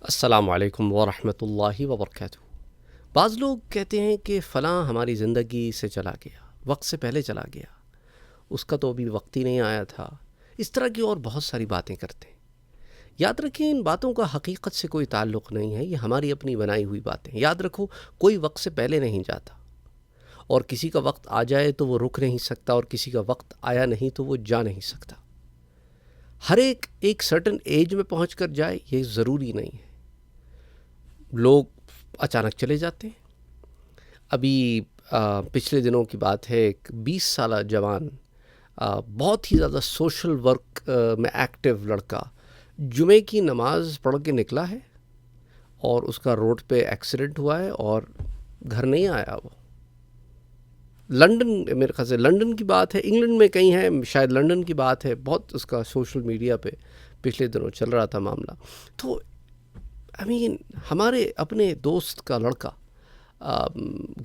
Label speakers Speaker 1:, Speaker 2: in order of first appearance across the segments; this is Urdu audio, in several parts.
Speaker 1: السلام علیکم ورحمۃ اللہ وبرکاتہ۔ بعض لوگ کہتے ہیں کہ فلاں ہماری زندگی سے چلا گیا، وقت سے پہلے چلا گیا، اس کا تو ابھی وقت ہی نہیں آیا تھا، اس طرح کی اور بہت ساری باتیں کرتے ہیں۔ یاد رکھیں، ان باتوں کا حقیقت سے کوئی تعلق نہیں ہے، یہ ہماری اپنی بنائی ہوئی باتیں۔ یاد رکھو، کوئی وقت سے پہلے نہیں جاتا، اور کسی کا وقت آ جائے تو وہ رک نہیں سکتا، اور کسی کا وقت آیا نہیں تو وہ جا نہیں سکتا۔ ہر ایک سرٹن ایج میں پہنچ کر جائے یہ ضروری نہیں ہے۔ لوگ اچانک چلے جاتے ہیں۔ ابھی پچھلے دنوں کی بات ہے، ایک 20 سالہ جوان، بہت ہی زیادہ سوشل ورک میں ایکٹیو لڑکا، جمعے کی نماز پڑھ کے نکلا ہے اور اس کا روڈ پہ ایکسیڈنٹ ہوا ہے اور گھر نہیں آیا۔ وہ لندن، میرے خیال سے لندن کی بات ہے، انگلینڈ میں کہیں ہے، شاید لندن کی بات ہے، بہت اس کا سوشل میڈیا پہ پچھلے دنوں چل رہا تھا معاملہ۔ تو ہمارے اپنے دوست کا لڑکا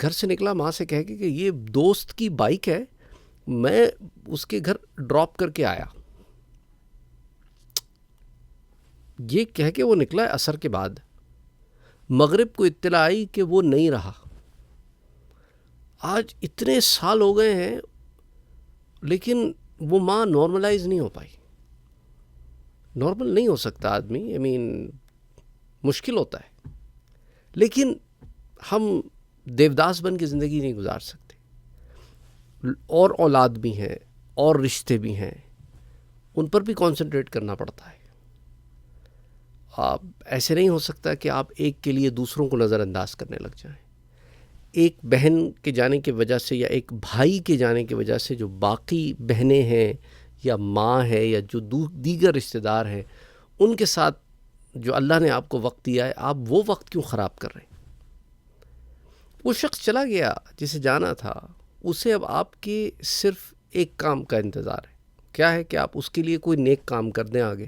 Speaker 1: گھر سے نکلا، ماں سے کہہ کے کہ یہ دوست کی بائک ہے، میں اس کے گھر ڈراپ کر کے آیا۔ یہ کہہ کے وہ نکلا ہے عصر کے بعد۔ مغرب کو اطلاع آئی کہ وہ نہیں رہا۔ آج اتنے سال ہو گئے ہیں، لیکن وہ ماں نارملائز نہیں ہو پائی۔ نارمل نہیں ہو سکتا آدمی، مشکل ہوتا ہے، لیکن ہم دیوداس بن کے زندگی نہیں گزار سکتے۔ اور اولاد بھی ہیں اور رشتے بھی ہیں، ان پر بھی کنسنٹریٹ کرنا پڑتا ہے۔ ایسے نہیں ہو سکتا کہ آپ ایک کے لیے دوسروں کو نظر انداز کرنے لگ جائیں۔ ایک بہن کے جانے کی وجہ سے یا ایک بھائی کے جانے کی وجہ سے جو باقی بہنیں ہیں یا ماں ہے یا جو دیگر رشتہ دار ہیں، ان کے ساتھ جو اللہ نے آپ کو وقت دیا ہے، آپ وہ وقت کیوں خراب کر رہے ہیں؟ وہ شخص چلا گیا جسے جانا تھا، اسے اب آپ کے صرف ایک کام کا انتظار ہے۔ کیا ہے کہ آپ اس کے لیے کوئی نیک کام کر دیں آگے،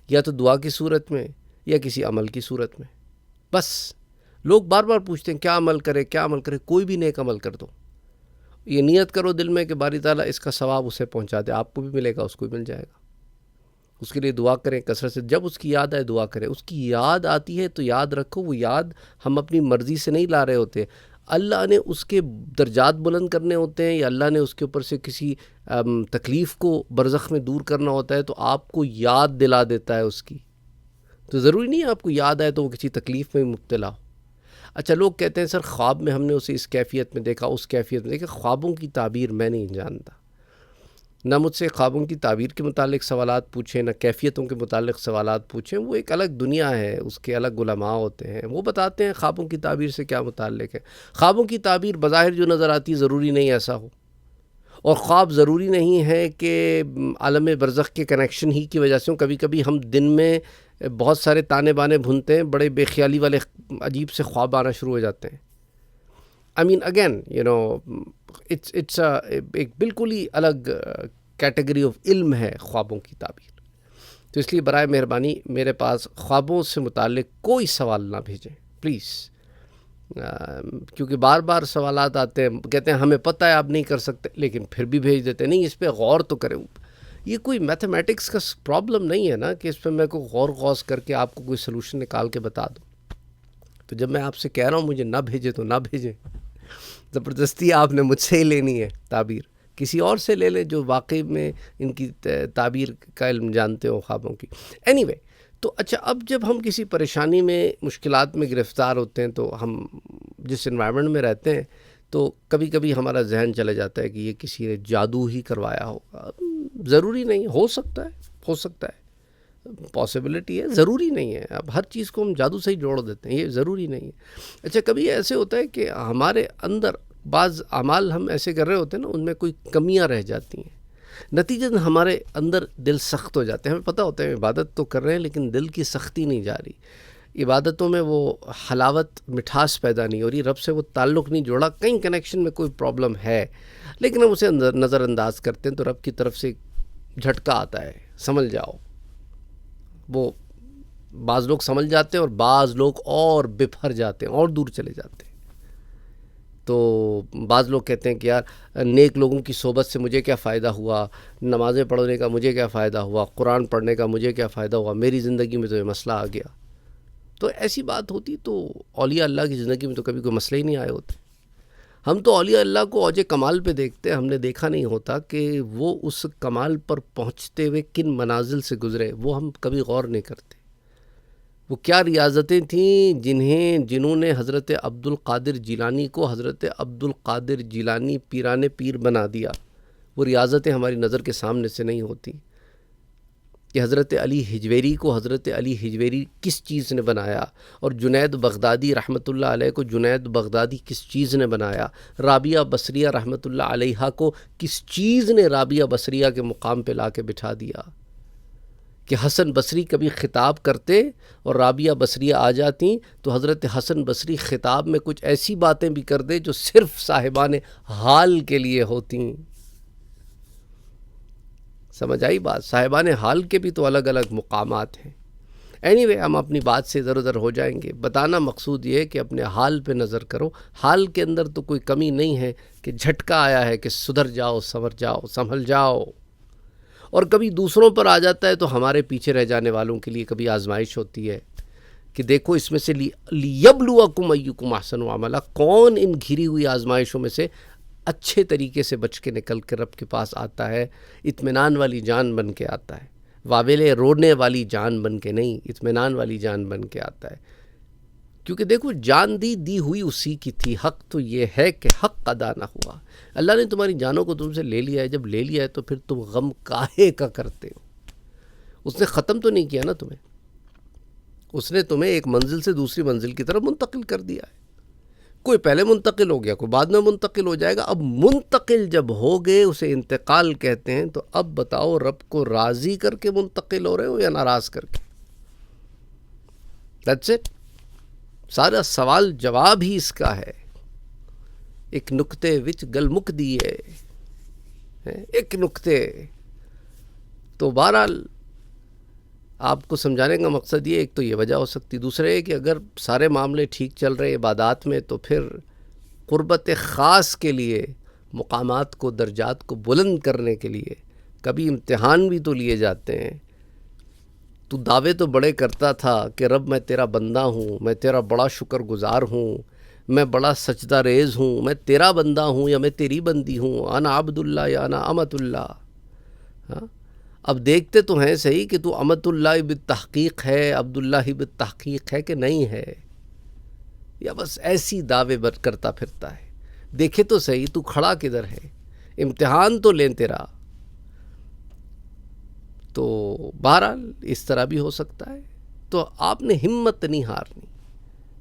Speaker 1: یا تو دعا کی صورت میں یا کسی عمل کی صورت میں۔ بس لوگ بار بار پوچھتے ہیں کیا عمل کرے، کیا عمل کرے؟ کوئی بھی نیک عمل کر دو، یہ نیت کرو دل میں کہ باری تعالیٰ اس کا ثواب اسے پہنچا دے، آپ کو بھی ملے گا، اس کو بھی مل جائے گا۔ اس کے لیے دعا کریں کثرت سے، جب اس کی یاد آئے دعا کریں۔ اس کی یاد آتی ہے تو یاد رکھو، وہ یاد ہم اپنی مرضی سے نہیں لا رہے ہوتے، اللہ نے اس کے درجات بلند کرنے ہوتے ہیں، یا اللہ نے اس کے اوپر سے کسی تکلیف کو برزخ میں دور کرنا ہوتا ہے، تو آپ کو یاد دلا دیتا ہے اس کی۔ تو ضروری نہیں ہے آپ کو یاد آئے تو وہ کسی تکلیف میں مبتلا ہو۔ اچھا، لوگ کہتے ہیں سر خواب میں ہم نے اسے اس کیفیت میں دیکھا، اس کیفیت میں دیکھا۔ خوابوں کی تعبیر میں نہیں جانتا، نہ مجھ سے خوابوں کی تعبیر کے متعلق سوالات پوچھیں، نہ کیفیتوں کے متعلق سوالات پوچھیں۔ وہ ایک الگ دنیا ہے، اس کے الگ علماء ہوتے ہیں، وہ بتاتے ہیں خوابوں کی تعبیر سے کیا متعلق ہے۔ خوابوں کی تعبیر بظاہر جو نظر آتی ہے ضروری نہیں ایسا ہو، اور خواب ضروری نہیں ہے کہ عالم برزخ کے کنیکشن ہی کی وجہ سے ہوں۔ کبھی کبھی ہم دن میں بہت سارے تانے بانے بھنتے ہیں، بڑے بے خیالی والے عجیب سے خواب آنا شروع ہو جاتے ہیں۔ اگین اٹس ایک بالکل ہی الگ کیٹیگری آف علم ہے خوابوں کی تعبیر۔ تو اس لیے برائے مہربانی میرے پاس خوابوں سے متعلق کوئی سوال نہ بھیجیں پلیز، کیونکہ بار بار سوالات آتے ہیں، کہتے ہیں ہمیں پتہ ہے آپ نہیں کر سکتے، لیکن پھر بھی بھیج دیتے ہیں۔ نہیں، اس پہ غور تو کریں۔ یہ کوئی میتھمیٹکس کا پرابلم نہیں ہے نا کہ اس پہ میں کوئی غور غوض کر کے آپ کو کوئی سلوشن نکال کے بتا دوں۔ تو جب میں آپ سے کہہ رہا ہوں مجھے نہ بھیجیں تو نہ بھیجیں، زبردستی آپ نے مجھ سے ہی لینی ہے تعبیر، کسی اور سے لے لیں جو واقعی میں ان کی تعبیر کا علم جانتے ہو خوابوں کی۔ اینی وے، تو اچھا، اب جب ہم کسی پریشانی میں، مشکلات میں گرفتار ہوتے ہیں، تو ہم جس انوائرمنٹ میں رہتے ہیں، تو کبھی کبھی ہمارا ذہن چلا جاتا ہے کہ یہ کسی نے جادو ہی کروایا ہوگا۔ ضروری نہیں، ہو سکتا ہے، پاسبلٹی ہے، ضروری نہیں ہے۔ اب ہر چیز کو ہم جادو سے ہی جوڑ دیتے ہیں، یہ ضروری نہیں ہے۔ اچھا، کبھی ایسے ہوتا ہے کہ ہمارے اندر بعض اعمال ہم ایسے کر رہے ہوتے ہیں نا، ان میں کوئی کمیاں رہ جاتی ہیں، نتیجہ ہمارے اندر دل سخت ہو جاتے ہیں۔ ہمیں پتہ ہوتا ہے عبادت تو کر رہے ہیں، لیکن دل کی سختی نہیں جا رہی، عبادتوں میں وہ حلاوت، مٹھاس پیدا نہیں ہو رہی، رب سے وہ تعلق نہیں جوڑا، کہیں کنیکشن میں کوئی پرابلم ہے، لیکن ہم اسے نظر انداز کرتے ہیں، تو رب کی طرف سے جھٹکا آتا ہے، سمجھ جاؤ۔ وہ بعض لوگ سمجھ جاتے ہیں اور بعض لوگ اور بپھر جاتے ہیں اور دور چلے جاتے ہیں۔ تو بعض لوگ کہتے ہیں کہ یار نیک لوگوں کی صحبت سے مجھے کیا فائدہ ہوا، نمازیں پڑھنے کا مجھے کیا فائدہ ہوا، قرآن پڑھنے کا مجھے کیا فائدہ ہوا، میری زندگی میں تو یہ مسئلہ آ گیا۔ تو ایسی بات ہوتی تو اولیاء اللہ کی زندگی میں تو کبھی کوئی مسئلہ ہی نہیں آئے ہوتے. ہم تو اولیاء اللہ کو اوج کمال پہ دیکھتے ہیں، ہم نے دیکھا نہیں ہوتا کہ وہ اس کمال پر پہنچتے ہوئے کن منازل سے گزرے، وہ ہم کبھی غور نہیں کرتے. وہ کیا ریاضتیں تھیں جنہوں نے حضرت عبد القادر جیلانی کو حضرت عبد القادر جیلانی پیران پیر بنا دیا. وہ ریاضتیں ہماری نظر کے سامنے سے نہیں ہوتی کہ حضرت علی حجویری کو حضرت علی حجویری کس چیز نے بنایا، اور جنید بغدادی رحمۃ اللہ علیہ کو جنید بغدادی کس چیز نے بنایا، رابعہ بصریہ رحمۃ اللہ علیہا کو کس چیز نے رابعہ بصریہ کے مقام پہ لا کے بٹھا دیا. کہ حسن بصری کبھی خطاب کرتے اور رابعہ بصریہ آ جاتی تو حضرت حسن بصری خطاب میں کچھ ایسی باتیں بھی کر دے جو صرف صاحبان حال کے لیے ہوتی. سمجھ آئی بات؟ صاحبان حال کے بھی تو الگ الگ مقامات ہیں. اینی ہم اپنی بات سے ادھر ادھر ہو جائیں گے. بتانا مقصود یہ ہے کہ اپنے حال پہ نظر کرو. حال کے اندر تو کوئی کمی نہیں ہے کہ جھٹکا آیا ہے کہ سدھر جاؤ، سنور جاؤ، سنبھل جاؤ. اور کبھی دوسروں پر آ جاتا ہے تو ہمارے پیچھے رہ جانے والوں کے لیے کبھی آزمائش ہوتی ہے کہ دیکھو اس میں سے لیبلوکم ایکم احسن عملا، کون ان گھری ہوئی آزمائشوں میں سے اچھے طریقے سے بچ کے نکل کے رب کے پاس آتا ہے، اطمینان والی جان بن کے آتا ہے. واویلے رونے والی جان بن کے نہیں، اطمینان والی جان بن کے آتا ہے. کیونکہ دیکھو جان دی ہوئی اسی کی تھی. حق تو یہ ہے کہ حق ادا نہ ہوا. اللہ نے تمہاری جانوں کو تم سے لے لیا ہے. جب لے لیا ہے تو پھر تم غم کاہے کا کرتے ہو؟ اس نے ختم تو نہیں کیا نا تمہیں. اس نے تمہیں ایک منزل سے دوسری منزل کی طرف منتقل کر دیا ہے. کوئی پہلے منتقل ہو گیا، کوئی بعد میں منتقل ہو جائے گا. اب منتقل جب ہو گئے اسے انتقال کہتے ہیں. تو اب بتاؤ رب کو راضی کر کے منتقل ہو رہے ہو یا ناراض کر کے؟ That's it. سارا سوال جواب ہی اس کا ہے. ایک نکتے وچ گل مک دیے، ایک نکتے. تو بہرحال آپ کو سمجھانے کا مقصد یہ، ایک تو یہ وجہ ہو سکتی، دوسرے ہے کہ اگر سارے معاملے ٹھیک چل رہے عبادات میں تو پھر قربت خاص کے لیے، مقامات کو، درجات کو بلند کرنے کے لیے کبھی امتحان بھی تو لیے جاتے ہیں. تو دعوے تو بڑے کرتا تھا کہ رب میں تیرا بندہ ہوں، میں تیرا بڑا شکر گزار ہوں، میں بڑا سجدہ ریز ہوں، میں تیرا بندہ ہوں یا میں تیری بندی ہوں، انا عبد اللہ یا انا امت اللہ. ہاں اب دیکھتے تو ہیں صحیح کہ تو امت اللہ بالتحقیق ہے، عبداللہ بالتحقیق ہے کہ نہیں ہے، یا بس ایسی دعوے کرتا پھرتا ہے. دیکھے تو صحیح تو کھڑا کدھر ہے، امتحان تو لیں تیرا. تو بہرحال اس طرح بھی ہو سکتا ہے. تو آپ نے ہمت نہیں ہارنی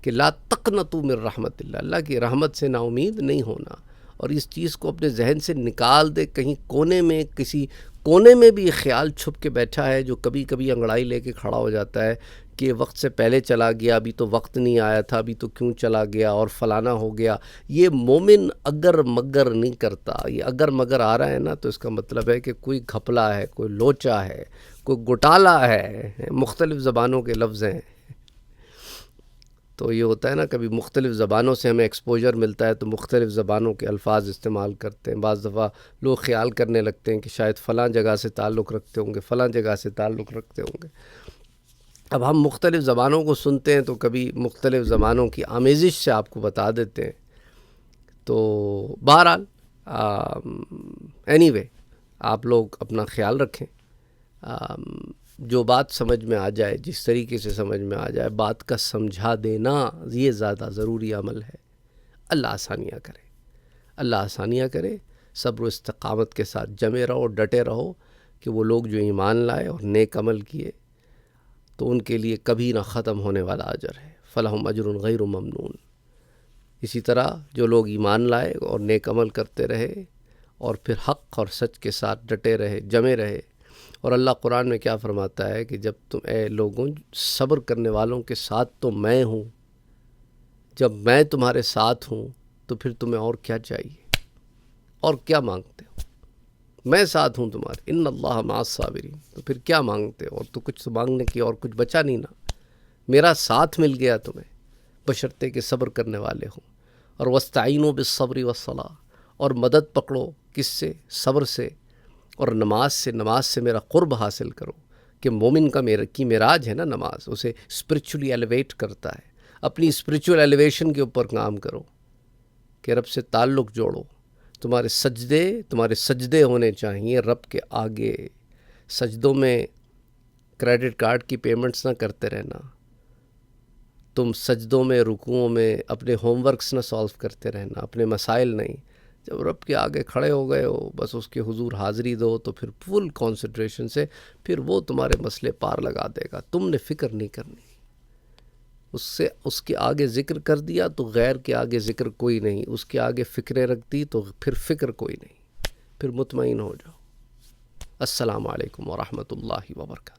Speaker 1: کہ لا تقنطوا من رحمت اللہ، اللہ کی رحمت سے نا امید نہیں ہونا. اور اس چیز کو اپنے ذہن سے نکال دے. کہیں کونے میں، کسی کونے میں بھی خیال چھپ کے بیٹھا ہے جو کبھی کبھی انگڑائی لے کے کھڑا ہو جاتا ہے کہ وقت سے پہلے چلا گیا، ابھی تو وقت نہیں آیا تھا، ابھی تو کیوں چلا گیا اور فلانا ہو گیا. یہ مومن اگر مگر نہیں کرتا. یہ اگر مگر آ رہا ہے نا تو اس کا مطلب ہے کہ کوئی گھپلا ہے، کوئی لوچا ہے، کوئی گھوٹالا ہے. مختلف زبانوں کے لفظ ہیں. تو یہ ہوتا ہے نا، کبھی مختلف زبانوں سے ہمیں ایکسپوجر ملتا ہے تو مختلف زبانوں کے الفاظ استعمال کرتے ہیں. بعض دفعہ لوگ خیال کرنے لگتے ہیں کہ شاید فلاں جگہ سے تعلق رکھتے ہوں گے، فلاں جگہ سے تعلق رکھتے ہوں گے. اب ہم مختلف زبانوں کو سنتے ہیں تو کبھی مختلف زبانوں کی آمیزش سے آپ کو بتا دیتے ہیں. تو بہرحال اینی وے آپ لوگ اپنا خیال رکھیں. جو بات سمجھ میں آ جائے، جس طریقے سے سمجھ میں آ جائے، بات کا سمجھا دینا یہ زیادہ ضروری عمل ہے. اللہ آسانیاں کرے، اللہ آسانیاں کرے. صبر و استقامت کے ساتھ جمے رہو، ڈٹے رہو کہ وہ لوگ جو ایمان لائے اور نیک عمل کیے تو ان کے لیے کبھی نہ ختم ہونے والا اجر ہے. فلہم اجر غیر ممنون. اسی طرح جو لوگ ایمان لائے اور نیک عمل کرتے رہے اور پھر حق اور سچ کے ساتھ ڈٹے رہے، جمے رہے. اور اللہ قرآن میں کیا فرماتا ہے کہ جب تم اے لوگوں صبر کرنے والوں کے ساتھ تو میں ہوں، جب میں تمہارے ساتھ ہوں تو پھر تمہیں اور کیا چاہیے، اور کیا مانگتے ہو؟ میں ساتھ ہوں تمہارے، ان اللہ مع الصابرین. تو پھر کیا مانگتے ہو؟ اور تو کچھ مانگنے کی اور کچھ بچا نہیں نا. میرا ساتھ مل گیا تمہیں، بشرطے کہ صبر کرنے والے ہوں. اور واستعینوا بالصبر والصلاۃ، اور مدد پکڑو کس سے؟ صبر سے اور نماز سے. نماز سے میرا قرب حاصل کرو کہ مومن کی معراج ہے نا نماز، اسے اسپرچولی ایلیویٹ کرتا ہے. اپنی اسپرچول ایلیویشن کے اوپر کام کرو کہ رب سے تعلق جوڑو. تمہارے سجدے ہونے چاہیے رب کے آگے. سجدوں میں کریڈٹ کارڈ کی پیمنٹس نہ کرتے رہنا. تم سجدوں میں رکوعوں میں اپنے ہوم ورکس نہ سالو کرتے رہنا، اپنے مسائل نہیں. جب رب کے آگے کھڑے ہو گئے ہو، بس اس کے حضور حاضری دو، تو پھر فل کانسنٹریشن سے پھر وہ تمہارے مسئلے پار لگا دے گا. تم نے فکر نہیں کرنی. اس کے آگے ذکر کر دیا تو غیر کے آگے ذکر کوئی نہیں. اس کے آگے فکریں رکھ دی تو پھر فکر کوئی نہیں. پھر مطمئن ہو جاؤ. السلام علیکم ورحمۃ اللہ وبرکاتہ.